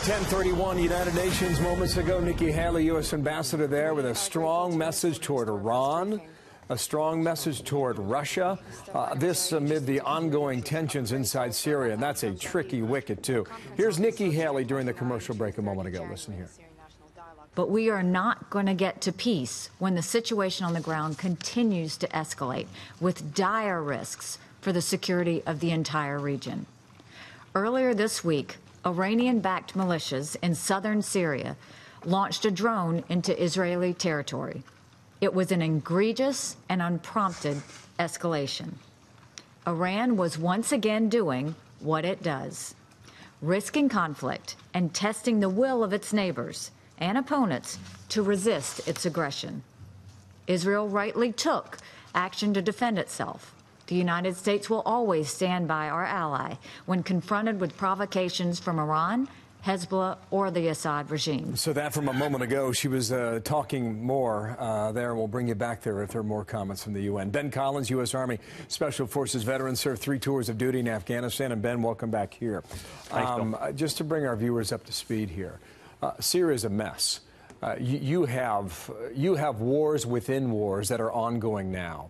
10:31 United Nations. Moments ago, Nikki Haley, U.S. ambassador there, with a strong message toward Iran, a strong message toward Russia. This amid the ongoing tensions inside Syria, and that's a tricky wicket, too. Here's Nikki Haley during the commercial break a moment ago. Listen here. But we are not going to get to peace when the situation on the ground continues to escalate, with dire risks for the security of the entire region. Earlier this week, Iranian-backed militias in southern Syria launched a drone into Israeli territory. It was an egregious and unprompted escalation. Iran was once again doing what it does, risking conflict and testing the will of its neighbors and opponents to resist its aggression. Israel rightly took action to defend itself. The United States will always stand by our ally when confronted with provocations from Iran, Hezbollah, or the Assad regime. So that from a moment ago, she was talking more there. We'll bring you back there if there are more comments from the UN. Ben Collins, U.S. Army Special Forces veteran, served 3 tours of duty in Afghanistan. And Ben, welcome back here. Just to bring our viewers up to speed here, Syria is a mess. You have wars within wars that are ongoing now.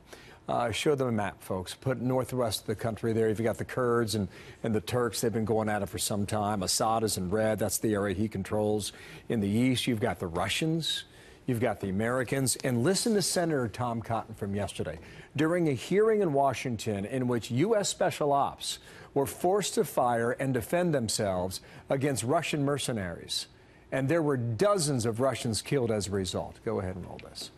Show them a map, folks. Put northwest of the country there. You've got the Kurds and the Turks. They've been going at it for some time. Assad is in red. That's the area he controls. In the east, you've got the Russians. You've got the Americans. And listen to Senator Tom Cotton from yesterday during a hearing in Washington in which U.S. Special Ops were forced to fire and defend themselves against Russian mercenaries. And there were dozens of Russians killed as a result. Go ahead and roll this.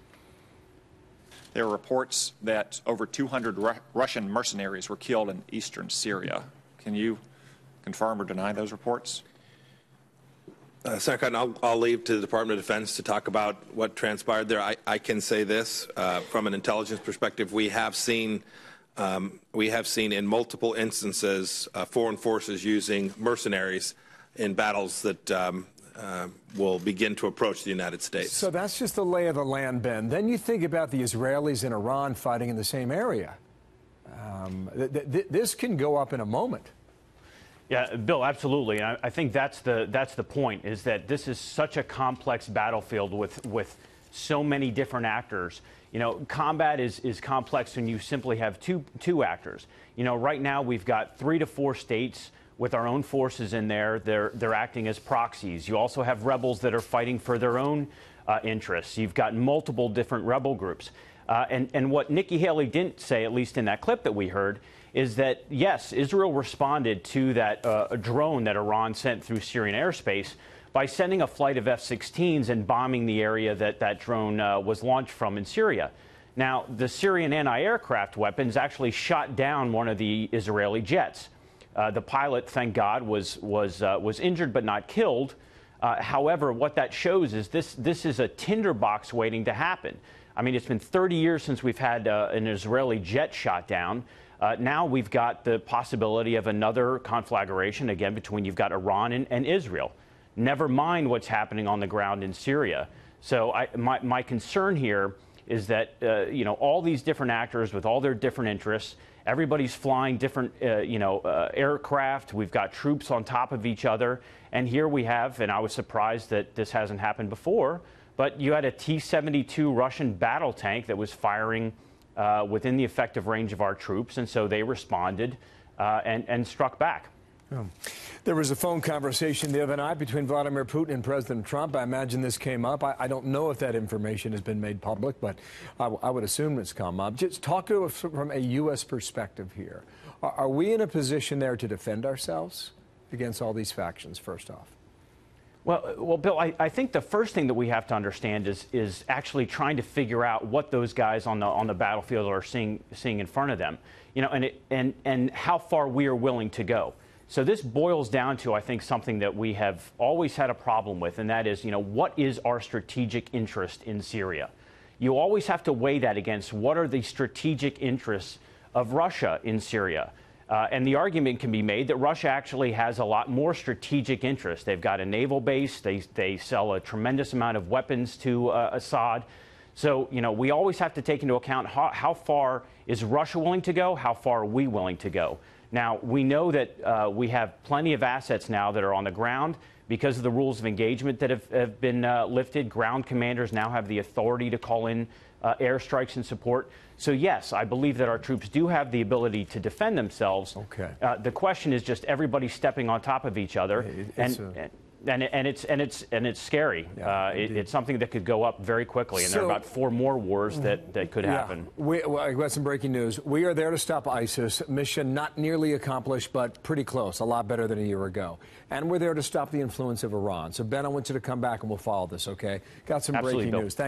There are reports that over 200 Russian mercenaries were killed in eastern Syria. Can you confirm or deny those reports? Senator Cotton, I'll leave to the Department of Defense to talk about what transpired there. I can say this from an intelligence perspective: we have seen in multiple instances foreign forces using mercenaries in battles that will begin to approach the United States. So that's just the lay of the land, Ben. Then you think about the Israelis and Iran fighting in the same area. This can go up in a moment. Yeah, Bill, absolutely. And I think that's the point, is that this is such a complex battlefield with so many different actors. You know, combat is complex when you simply have two actors. You know, right now we've got 3 to 4 states with our own forces in there. They're acting as proxies. You also have rebels that are fighting for their own interests. You've got multiple different rebel groups. And what Nikki Haley didn't say, at least in that clip that we heard, is that, yes, Israel responded to that a drone that Iran sent through Syrian airspace by sending a flight of F-16s and bombing the area that drone was launched from in Syria. Now, the Syrian anti-aircraft weapons actually shot down one of the Israeli jets. The pilot, thank God, was injured but not killed. However, what that shows is this is a tinderbox waiting to happen. I mean, it's been 30 years since we've had an Israeli jet shot down. Now we've got the possibility of another conflagration, again, between you've got Iran and Israel. Never mind what's happening on the ground in Syria. So my concern here is that, you know, all these different actors with all their different interests, everybody's flying different, aircraft. We've got troops on top of each other. And here we have, and I was surprised that this hasn't happened before, but you had a T-72 Russian battle tank that was firing within the effective range of our troops. And so they responded and struck back. Oh. There was a phone conversation the other night between Vladimir Putin and President Trump. I imagine this came up. I don't know if that information has been made public, but I would assume it's come up. Just talk to us from a U.S. perspective here. Are we in a position there to defend ourselves against all these factions, first off? Well, Bill, I think the first thing that we have to understand is actually trying to figure out what those guys on the battlefield are seeing in front of them, you know, and how far we are willing to go. So this boils down to, I think, something that we have always had a problem with, and that is, you know, what is our strategic interest in Syria? You always have to weigh that against what are the strategic interests of Russia in Syria. And the argument can be made that Russia actually has a lot more strategic interest. They've got a naval base. They sell a tremendous amount of weapons to Assad. So, you know, we always have to take into account how far is Russia willing to go, how far are we willing to go. Now, we know that we have plenty of assets now that are on the ground. because of the rules of engagement that have been lifted, ground commanders now have the authority to call in airstrikes and support. So, yes, I believe that our troops do have the ability to defend themselves. Okay. The question is just everybody stepping on top of each other. And it's scary. Yeah, it's something that could go up very quickly, and there are about 4 more wars that could happen. I got some breaking news. We are there to stop ISIS. Mission not nearly accomplished, but pretty close. A lot better than a year ago. And we're there to stop the influence of Iran. So, Ben, I want you to come back and we'll follow this, okay? Got some Absolutely, breaking Bill. news. Thank you.